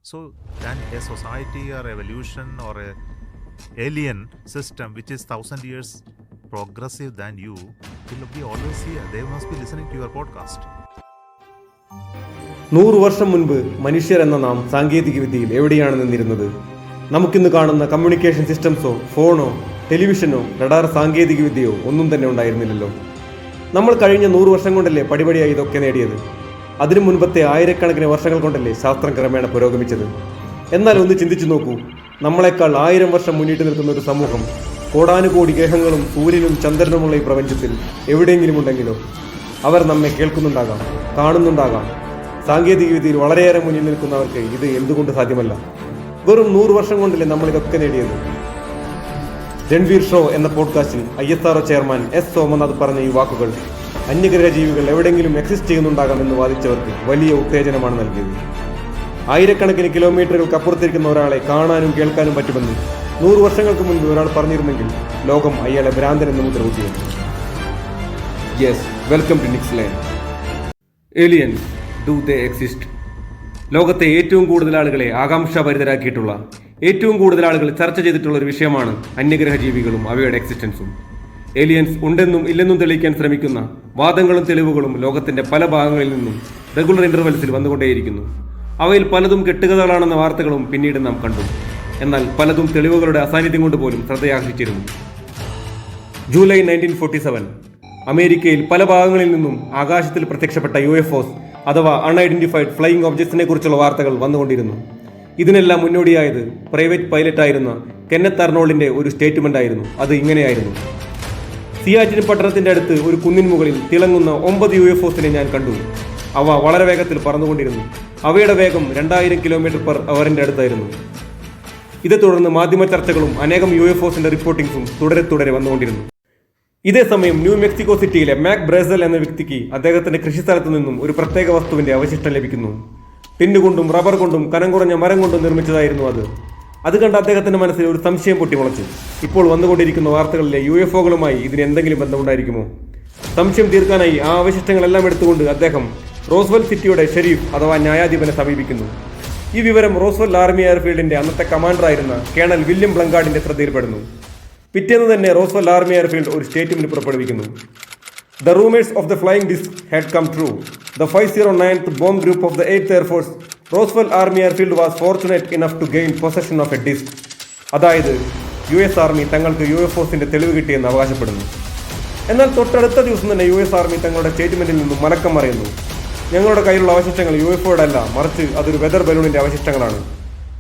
So, can a society or evolution or a alien system which is 1,000 years progressive than you will be always here. They must be listening to your podcast. 100 വർഷം മുൻപ് മനുഷ്യർ എന്ന നാം സാങ്കേതിക വിദ്യയിൽ എവിടെയാണ് നിന്നിരുന്നത്? നമുക്കിന്ന് കാണുന്ന കമ്മ്യൂണിക്കേഷൻ സിസ്റ്റംസോ ഫോണോ ടെലിവിഷനോ റഡാർ സാങ്കേതിക വിദ്യയോ ഒന്നും തന്നെ ഉണ്ടായിരുന്നില്ലല്ലോ. നമ്മൾ കഴിഞ്ഞ 100 വർഷം കൊണ്ടല്ലേ പടിപടിയായി ഇതൊക്കെ നേടിയത്. അതിനു മുൻപത്തെ ആയിരക്കണക്കിന് വർഷങ്ങൾ കൊണ്ടല്ലേ ശാസ്ത്രം ക്രമേണ പുരോഗമിച്ചത്. എന്നാൽ ഒന്ന് ചിന്തിച്ചു നോക്കൂ, നമ്മളെക്കാൾ 1000 വർഷം മുന്നിട്ട് നിൽക്കുന്ന ഒരു സമൂഹം കോടാനുകോടി ഗ്രഹങ്ങളും സൂര്യനും ചന്ദ്രനുമുള്ള ഈ പ്രപഞ്ചത്തിൽ എവിടെയെങ്കിലും ഉണ്ടെങ്കിലോ? അവർ നമ്മെ കേൾക്കുന്നുണ്ടാകാം, കാണുന്നുണ്ടാകാം. സാങ്കേതിക വിദ്യയിൽ വളരെയേറെ മുന്നിൽ നിൽക്കുന്നവർക്ക് ഇത് എന്തുകൊണ്ട് സാധ്യമല്ല? വെറും 100 വർഷം കൊണ്ടല്ലേ നമ്മൾ ഇതൊക്കെ നേടിയത്. രൺവീർ ഷോ എന്ന പോഡ്കാസ്റ്റിൽ ISRO ചെയർമാൻ S സോമനാഥ് പറഞ്ഞ ഈ വാക്കുകൾ അന്യഗ്രഹ ജീവികൾ എവിടെയെങ്കിലും എക്സിസ്റ്റ് ചെയ്യുന്നുണ്ടാകാമെന്ന് വാദിച്ചവർക്ക് വലിയ ഉത്തേജനമാണ് നൽകിയത്. ആയിരക്കണക്കിന് കിലോമീറ്ററുകൾക്ക് അപ്പുറത്തിരിക്കുന്ന ഒരാളെ കാണാനും കേൾക്കാനും പറ്റുമെന്ന് 100 വർഷങ്ങൾക്ക് മുൻപ് ഒരാൾ പറഞ്ഞിരുന്നെങ്കിൽ ലോകം അയാളെ ഭ്രാന്തനെന്ന് മുദ്രകുത്തിയിരുന്നു. Yes, welcome to Nick's line. Aliens, do they exist? ലോകത്തെ ഏറ്റവും കൂടുതൽ ആളുകളെ ആകാംക്ഷാഭരിതരാക്കിയിട്ടുള്ള, ഏറ്റവും കൂടുതൽ ആളുകൾ ചർച്ച ചെയ്തിട്ടുള്ള ഒരു വിഷയമാണ് അന്യഗ്രഹ ജീവികളും അവയുടെ എക്സിസ്റ്റൻസും. ഏലിയൻസ് ഉണ്ടെന്നും ഇല്ലെന്നും തെളിയിക്കാൻ ശ്രമിക്കുന്ന വാദങ്ങളും തെളിവുകളും ലോകത്തിന്റെ പല ഭാഗങ്ങളിൽ നിന്നും റെഗുലർ ഇന്റർവെൽസിൽ വന്നുകൊണ്ടേയിരിക്കുന്നു. അവയിൽ പലതും കെട്ടുകഥകളാണെന്ന വാർത്തകളും പിന്നീട് നാം കണ്ടു. എന്നാൽ പലതും തെളിവുകളുടെ അസാന്നിധ്യം കൊണ്ട് പോലും ശ്രദ്ധയാകർഷിച്ചിരുന്നു. ജൂലൈ 1947 അമേരിക്കയിൽ പല ഭാഗങ്ങളിൽ നിന്നും ആകാശത്തിൽ പ്രത്യക്ഷപ്പെട്ട UFOs അഥവാ അൺഐഡന്റിഫൈഡ് ഫ്ലൈയിങ് ഒബ്ജക്ട്സിനെ കുറിച്ചുള്ള വാർത്തകൾ വന്നുകൊണ്ടിരുന്നു. ഇതിനെല്ലാം മുന്നോടിയായത് പ്രൈവറ്റ് പൈലറ്റായിരുന്ന കെന്നത്ത് അർണോൾഡിന്റെ ഒരു സ്റ്റേറ്റ്മെന്റ് ആയിരുന്നു. അത് ഇങ്ങനെയായിരുന്നു: സിയാറ്റിൻ പട്ടണത്തിന്റെ അടുത്ത് ഒരു കുന്നിൻ മുകളിൽ തിളങ്ങുന്ന 9 UFOസിനെ ഞാൻ കണ്ടു. അവ വളരെ വേഗത്തിൽ പറന്നുകൊണ്ടിരുന്നു. അവയുടെ വേഗം 2000 km/h അടുത്തായിരുന്നു. ഇതേ തുടർന്ന് മാധ്യമ ചർച്ചകളും അനേകം UFOസിന്റെ റിപ്പോർട്ടിംഗ്സും തുടരെ വന്നുകൊണ്ടിരുന്നു. ഇതേ സമയം ന്യൂ മെക്സിക്കോ സിറ്റിയിലെ മാക് ബ്രേസൽ എന്ന വ്യക്തിക്ക് അദ്ദേഹത്തിന്റെ കൃഷിസ്ഥലത്തു നിന്നും ഒരു പ്രത്യേക വസ്തുവിന്റെ അവശിഷ്ടം ലഭിക്കുന്നു. ടിന്നുകൊണ്ടും റബ്ബർ കൊണ്ടും കനം കുറഞ്ഞ മരം കൊണ്ടും നിർമ്മിച്ചതായിരുന്നു അത്. അത് കണ്ട് അദ്ദേഹത്തിന്റെ മനസ്സിൽ ഒരു സംശയം പൊട്ടിമുളച്ചു. ഇപ്പോൾ വന്നുകൊണ്ടിരിക്കുന്ന വാർത്തകളിലെ UFOകളുമായി ഇതിന് എന്തെങ്കിലും ബന്ധമുണ്ടായിരിക്കുമോ? സംശയം തീർക്കാനായി ആ അവശിഷ്ടങ്ങളെല്ലാം എടുത്തുകൊണ്ട് അദ്ദേഹം റോസ്വെൽ സിറ്റിയുടെ ഷെരീഫ് അഥവാ ന്യായാധിപനെ സമീപിക്കുന്നു. ഈ വിവരം റോസ്വെൽ ആർമി എയർഫീൽഡിന്റെ അന്നത്തെ കമാൻഡറായിരുന്ന കേണൽ വില്യം ബ്ലങ്കാർഡിന്റെ ശ്രദ്ധയിൽപ്പെടുന്നു. പിറ്റേന്ന് തന്നെ റോസ്വെൽ ആർമി എയർഫീൽഡ് ഒരു സ്റ്റേറ്റ്മെന്റ് പുറപ്പെടുവിക്കുന്നു. The rumors of the flying disc had come true. The 509th Bomb Group of the 8th Air Force, Roswell Army Airfield was fortunate enough to gain possession of a disc. അതായത് US army തങ്ങൾക്ക് UFOസിന്റെ തെളിവ് കിട്ടിയെന്ന് അവകാശപ്പെടുന്നു. എന്നാൽ തൊട്ടടുത്ത ദിവസം തന്നെ US army തങ്ങളുടെ സ്റ്റേറ്റ്മെന്റിൽ നിന്നും മലക്കം മറിയുന്നു. ഞങ്ങളുടെ കയ്യിലുള്ള അവശിഷ്ടങ്ങൾ UFOയുടെ അല്ല, മറിച്ച് അതൊരു വെതർ ബലൂണിന്റെ അവശിഷ്ടങ്ങളാണ്.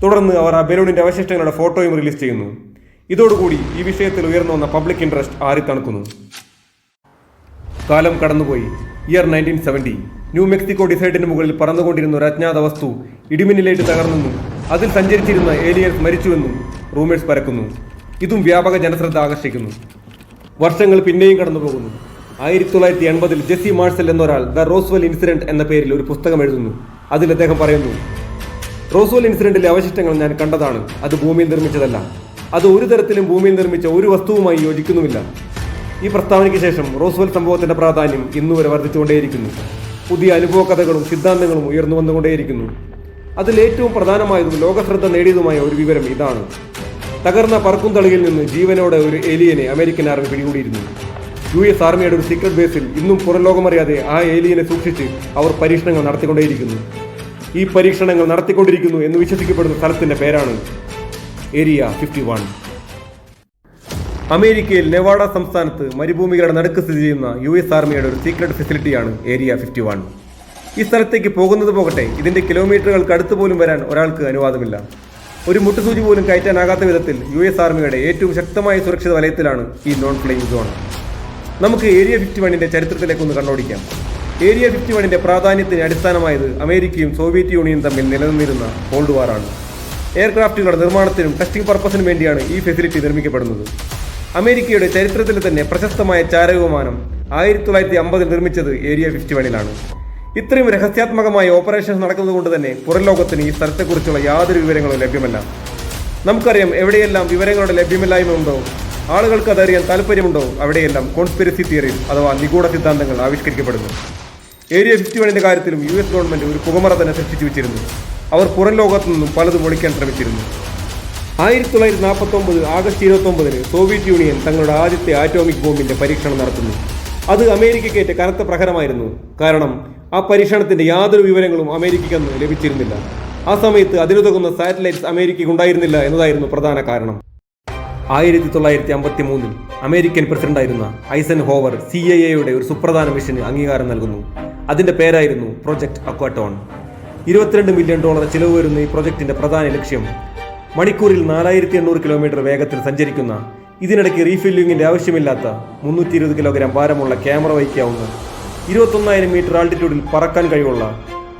തുടർന്ന് അവർ ആ ബലൂണിന്റെ അവശിഷ്ടങ്ങളുടെ ഫോട്ടോയും റിലീസ് ചെയ്യുന്നു. ഇതോടുകൂടി ഈ വിഷയത്തിൽ ഉയർന്നു വന്ന പബ്ലിക് ഇൻട്രസ്റ്റ് ആറിത്തണുക്കുന്നു. കാലം കടന്നുപോയി. ഇയർ 1970. ന്യൂ മെക്സിക്കോ ഡിസൈഡിന് മുകളിൽ പറന്നുകൊണ്ടിരുന്ന ഒരു അജ്ഞാത വസ്തു ഇടിമിന്നലേറ്റ് തകർന്നെന്നും അതിൽ സഞ്ചരിച്ചിരുന്ന ഏലിയൻസ് മരിച്ചുവെന്നും റൂമേഴ്സ് പരക്കുന്നു. ഇതും വ്യാപക ജനശ്രദ്ധ ആകർഷിക്കുന്നു. വർഷങ്ങൾ പിന്നെയും കടന്നുപോകുന്നു. 1980 ജെസ്സി മാർസൽ എന്നൊരാൾ ദ റോസ്വെൽ ഇൻസിഡന്റ് എന്ന പേരിൽ ഒരു പുസ്തകം എഴുതുന്നു. അതിൽ അദ്ദേഹം പറയുന്നു: റോസ്വെൽ ഇൻസിഡന്റിലെ അവശിഷ്ടങ്ങൾ ഞാൻ കണ്ടതാണ്. അത് ഭൂമിയിൽ നിർമ്മിച്ചതല്ല. അത് ഒരു തരത്തിലും ഭൂമിയിൽ നിർമ്മിച്ച ഒരു വസ്തുവുമായി യോജിക്കുന്നുമില്ല. ഈ പ്രസ്താവനയ്ക്ക് ശേഷം റോസ്വെൽ സംഭവത്തിന്റെ പ്രാധാന്യം ഇന്നുവരെ വർദ്ധിച്ചുകൊണ്ടേയിരിക്കുന്നു. പുതിയ അനുഭവ കഥകളും സിദ്ധാന്തങ്ങളും ഉയർന്നു വന്നുകൊണ്ടേയിരിക്കുന്നു. അതിൽ ഏറ്റവും പ്രധാനമായതും ലോകശ്രദ്ധ നേടിയതുമായ ഒരു വിവരം ഇതാണ്: തകർന്ന പറക്കുംതളിയിൽ നിന്ന് ജീവനോടെ ഒരു ഏലിയനെ അമേരിക്കൻ ആർമി പിടികൂടിയിരുന്നു. US ആർമിയുടെ ഒരു സീക്രട്ട് ബേസിൽ ഇന്നും പുറംലോകമറിയാതെ ആ ഏലിയനെ സൂക്ഷിച്ച് അവർ പരീക്ഷണങ്ങൾ നടത്തിക്കൊണ്ടേയിരിക്കുന്നു. ഈ പരീക്ഷണങ്ങൾ നടത്തിക്കൊണ്ടിരിക്കുന്നു എന്ന് വിശ്വസിക്കപ്പെടുന്ന സ്ഥലത്തിന്റെ പേരാണ് ഏരിയ 51. അമേരിക്കയിൽ നെവാഡ സംസ്ഥാനത്ത് മരുഭൂമികളുടെ നടുക്ക് സ്ഥിതി ചെയ്യുന്ന US ആർമിയുടെ ഒരു സീക്രട്ട് ഫെസിലിറ്റിയാണ് ഏരിയ 51. ഈ സ്ഥലത്തേക്ക് പോകുന്നത് പോകട്ടെ, ഇതിന്റെ കിലോമീറ്ററുകൾക്ക് അടുത്ത് പോലും വരാൻ ഒരാൾക്ക് അനുവാദമില്ല. ഒരു മുട്ടുസൂചി പോലും കയറ്റാനാകാത്ത വിധത്തിൽ US ആർമിയുടെ ഏറ്റവും ശക്തമായ സുരക്ഷിത വലയത്തിലാണ് ഈ നോൺ ഫ്ലൈയിങ് സോൺ. നമുക്ക് ഏരിയ 51ന്റെ ചരിത്രത്തിലേക്കൊന്ന് കണ്ണോടിക്കാം. ഏരിയ 51ന്റെ പ്രാധാന്യത്തിന് അടിസ്ഥാനമായത് അമേരിക്കയും സോവിയറ്റ് യൂണിയനും തമ്മിൽ നിലനിന്നിരുന്ന കോൾഡ് വാറാണ്. എയർക്രാഫ്റ്റുകളുടെ നിർമ്മാണത്തിനും ടെസ്റ്റിംഗ് പർപ്പസിനും വേണ്ടിയാണ് ഈ ഫെസിലിറ്റി നിർമ്മിക്കപ്പെടുന്നത്. അമേരിക്കയുടെ ചരിത്രത്തിൽ തന്നെ പ്രശസ്തമായ ചാരവിമാനം 1950 നിർമ്മിച്ചത് ഏരിയ 51ലാണ്. ഇത്രയും രഹസ്യാത്മകമായ ഓപ്പറേഷൻസ് നടക്കുന്നതുകൊണ്ട് തന്നെ പുറം ലോകത്തിന് ഈ സ്ഥലത്തെക്കുറിച്ചുള്ള യാതൊരു വിവരങ്ങളും ലഭ്യമല്ല. നമുക്കറിയാം, എവിടെയെല്ലാം വിവരങ്ങളുടെ ലഭ്യമല്ലായ്മ ഉണ്ടോ, ആളുകൾക്ക് അതറിയാൻ താല്പര്യമുണ്ടോ, അവിടെയെല്ലാം കോൺസ്പിരസി തിയറീസ് അഥവാ നിഗൂഢ സിദ്ധാന്തങ്ങൾ ആവിഷ്കരിക്കപ്പെടുന്നു. ഏരിയ 51ന്റെ കാര്യത്തിലും US ഗവൺമെന്റ് ഒരു പുകമറ തന്നെ സൃഷ്ടിച്ചു വെച്ചിരുന്നു. അവർ പുറം ലോകത്തു നിന്നും പലതും ഒളിക്കാൻ ശ്രമിച്ചിരുന്നു. 1949 ആഗസ്റ്റ് 29 സോവിയറ്റ് യൂണിയൻ തങ്ങളുടെ ആദ്യത്തെ ആറ്റോമിക് ബോംബിന്റെ പരീക്ഷണം നടത്തുന്നു. അത് അമേരിക്കയ്ക്കേറ്റ കനത്ത പ്രഹരമായിരുന്നു. കാരണം ആ പരീക്ഷണത്തിന്റെ യാതൊരു വിവരങ്ങളും അമേരിക്കയ്ക്കന്ന് ലഭിച്ചിരുന്നില്ല. ആ സമയത്ത് അതിനുതകുന്ന സാറ്റലൈറ്റ്സ് അമേരിക്കയ്ക്ക് ഉണ്ടായിരുന്നില്ല എന്നതായിരുന്നു പ്രധാന കാരണം. 1953 അമേരിക്കൻ പ്രസിഡന്റായിരുന്ന ഐസൻഹോവർ CIA-യുടെ ഒരു സുപ്രധാന മിഷന് അംഗീകാരം നൽകുന്നു. അതിന്റെ പേരായിരുന്നു പ്രൊജക്ട് അക്വാട്ടോൺ. $22 മില്യൺ ചിലവ് വരുന്ന ഈ പ്രൊജക്ടിന്റെ പ്രധാന ലക്ഷ്യം മണിക്കൂറിൽ 4800 കിലോമീറ്റർ വേഗത്തിൽ സഞ്ചരിക്കുന്ന, ഇതിനിടയ്ക്ക് റീഫില്ലിങ്ങിന്റെ ആവശ്യമില്ലാത്ത 320 കിലോഗ്രാം ഭാരമുള്ള ക്യാമറ വഹിക്കാവുന്ന, 21,000 മീറ്റർ ആൾട്ടിറ്റ്യൂഡിൽ പറക്കാൻ കഴിവുള്ള,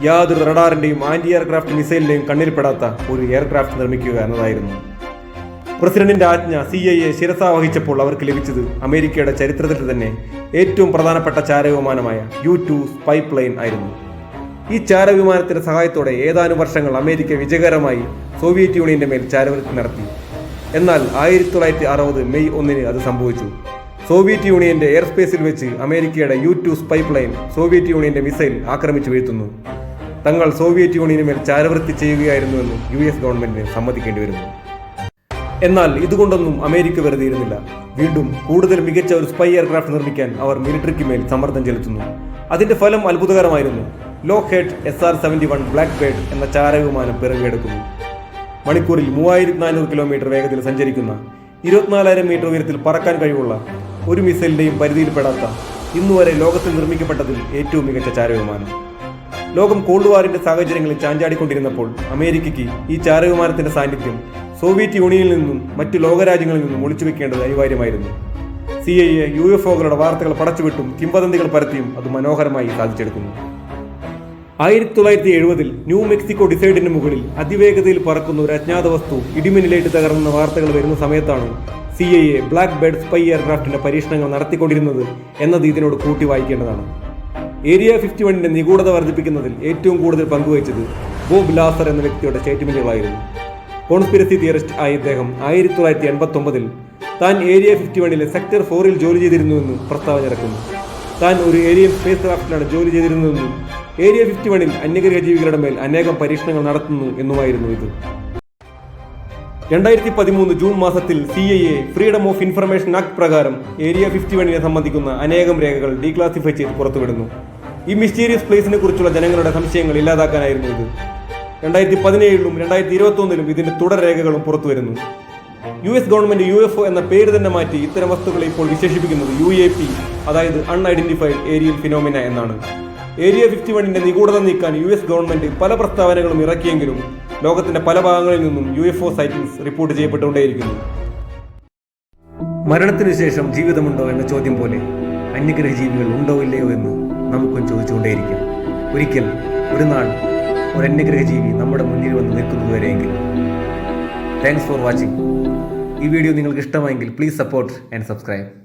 യാതൊരു റഡാറിന്റെയും ആന്റി എയർക്രാഫ്റ്റ് മിസൈലിന്റെയും കണ്ണിൽപ്പെടാത്ത ഒരു എയർക്രാഫ്റ്റ് നിർമ്മിക്കുക എന്നതായിരുന്നു. പ്രസിഡന്റിന്റെ ആജ്ഞ CIA ശിരസാ വഹിച്ചപ്പോൾ അവർക്ക് ലഭിച്ചത് അമേരിക്കയുടെ ചരിത്രത്തിൽ തന്നെ ഏറ്റവും പ്രധാനപ്പെട്ട ചാരവിമാനമായ U-2 സ്പൈ പ്ലെയിൻ ആയിരുന്നു. ഈ ചാരവിമാനത്തിന്റെ സഹായത്തോടെ ഏതാനും വർഷങ്ങൾ അമേരിക്ക വിജയകരമായി സോവിയറ്റ് യൂണിയന്റെ മേൽ ചാരവൃത്തി നടത്തി. എന്നാൽ 1960 മെയ് 1 അത് സംഭവിച്ചു. സോവിയറ്റ് യൂണിയന്റെ എയർ സ്പേസിൽ വെച്ച് അമേരിക്കയുടെ U-2 സ്പൈ പ്ലെയിൻ സോവിയറ്റ് യൂണിയന്റെ മിസൈൽ ആക്രമിച്ചു വീഴ്ത്തുന്നു. തങ്ങൾ സോവിയറ്റ് യൂണിയന് മേൽ ചാരവൃത്തി ചെയ്യുകയായിരുന്നുവെന്ന് US ഗവൺമെന്റിന് സമ്മതിക്കേണ്ടി വരുന്നു. എന്നാൽ ഇതുകൊണ്ടൊന്നും അമേരിക്ക വെറുതെ ഇരുന്നില്ല. വീണ്ടും കൂടുതൽ മികച്ച ഒരു സ്പൈ എയർക്രാഫ്റ്റ് നിർമ്മിക്കാൻ അവർ മിലിറ്ററിക്ക് മേൽ സമ്മർദ്ദം ചെലുത്തുന്നു. അതിന്റെ ഫലം അത്ഭുതകരമായിരുന്നു. ലോക്ക്ഹെഡ് SR-71 ബ്ലാക്ക് ബേർഡ് എന്ന ചാരവിമാനം പിറവിയെടുക്കുന്നു. മണിക്കൂറിൽ 3400 കിലോമീറ്റർ വേഗത്തിൽ സഞ്ചരിക്കുന്ന, 24,000 മീറ്റർ ഉയരത്തിൽ പറക്കാൻ കഴിവുള്ള, ഒരു മിസൈലിന്റെയും പരിധിയിൽപ്പെടാത്ത, ഇന്നുവരെ ലോകത്തിൽ നിർമ്മിക്കപ്പെട്ടതിൽ ഏറ്റവും മികച്ച ചാരവിമാനം. ലോകം കോൾഡ് വാറിന്റെ സാഹചര്യങ്ങളിൽ ചാഞ്ചാടിക്കൊണ്ടിരുന്നപ്പോൾ അമേരിക്കയ്ക്ക് ഈ ചാരവിമാനത്തിന്റെ സാന്നിധ്യം സോവിയറ്റ് യൂണിയനിൽ നിന്നും മറ്റു ലോകരാജ്യങ്ങളിൽ നിന്നും ഒളിച്ചുവെക്കേണ്ടത് അനിവാര്യമായിരുന്നു. CIA UFOകളുടെ വാർത്തകൾ പടച്ചുവിട്ടും കിംവദന്തികൾ പരത്തിയും അത് മനോഹരമായി സാധിച്ചെടുക്കുന്നു. 1970 ന്യൂ മെക്സിക്കോ ഡിസൈഡിന് മുകളിൽ അതിവേഗതയിൽ പറക്കുന്ന ഒരു അജ്ഞാത വസ്തു ഇടിമിന്നലേറ്റ് തകർന്ന വാർത്തകൾ വരുന്ന സമയത്താണ് CIA ബ്ലാക്ക് ബേർഡ് സ്പൈ എയർക്രാഫ്റ്റിന്റെ പരീക്ഷണങ്ങൾ നടത്തിക്കൊണ്ടിരുന്നത് എന്നത് ഇതിനോട് കൂട്ടി വായിക്കേണ്ടതാണ്. ഏരിയ 51ന്റെ നിഗൂഢത വർദ്ധിപ്പിക്കുന്നതിൽ ഏറ്റവും കൂടുതൽ പങ്കുവഹിച്ചത് ബോബ് ലാസർ എന്ന വ്യക്തിയുടെ സ്റ്റേറ്റ്മെന്റുകളായിരുന്നു. കോൺസ്പിരസി തിയറിസ്റ്റ് ആയ ഇദ്ദേഹം 1989 താൻ ഏരിയ 51ലെ സെക്ടർ 4ൽ ജോലി ചെയ്തിരുന്നുവെന്ന് പ്രസ്താവന ഇറക്കുന്നു. താൻ ഒരു ഏരിയൻ സ്പേസ് ക്രാഫ്റ്റിലാണ് ജോലി ചെയ്തിരുന്നതെന്നും ഏരിയ 51ൽ അന്യഗ്രഹ ജീവികളുടെ മേൽ അനേകം പരീക്ഷണങ്ങൾ നടത്തുന്നു എന്നുമായിരുന്നു ഇത്. 2013 ജൂൺ മാസത്തിൽ CIA freedom of information act പ്രകാരം ഏരിയ 51നെ സംബന്ധിക്കുന്ന അനേകം രേഖകൾ ഡീക്ലാസിഫൈ ചെയ്ത് പുറത്തുവിടുന്നു. ഈ മിസ്റ്റീരിയസ് പ്ലേസിനെ കുറിച്ചുള്ള ജനങ്ങളുടെ സംശയങ്ങൾ ഇല്ലാതാക്കാനായിരുന്നു ഇത്. 2017ലും 2021ലും ഇതിന്റെ തുടർ രേഖകളും പുറത്തുവരുന്നു. US ഗവൺമെന്റ് UFO എന്ന പേര് തന്നെ മാറ്റി ഇത്തരം വസ്തുക്കളെ ഇപ്പോൾ വിശേഷിപ്പിക്കുന്നത് UAP, അതായത് അൺഐഡന്റിഫൈഡ് ഏരിയൽ ഫിനോമിന എന്നാണ്. ഏരിയ 51ന്റെ നിഗൂഢത നീക്കാൻ US ഗവൺമെന്റ് പല പ്രസ്താവനകളും ഇറക്കിയെങ്കിലും ലോകത്തിന്റെ പല ഭാഗങ്ങളിൽ നിന്നും UFO സൈറ്റിംഗ്സ് റിപ്പോർട്ട് ചെയ്യപ്പെട്ടുകൊണ്ടേയിരിക്കുന്നു. മരണത്തിനു ശേഷം ജീവിതമുണ്ടോ എന്ന ചോദ്യം പോലെ അന്യഗ്രഹ ജീവികൾ ഉണ്ടോ ഇല്ലയോ എന്ന് നമുക്കും ചോദിച്ചുകൊണ്ടേയിരിക്കാം. ഒരിക്കൽ ഒരു നാൾ ഒരു അന്യഗ്രഹ ജീവി നമ്മുടെ മുന്നിൽ വന്ന് നിൽക്കുന്നതുവരെയെങ്കിലും. Thanks for watching. ഈ വീഡിയോ നിങ്ങൾക്ക് ഇഷ്ടമായെങ്കിൽ പ്ലീസ് സപ്പോർട്ട് ആൻഡ് സബ്സ്ക്രൈബ്.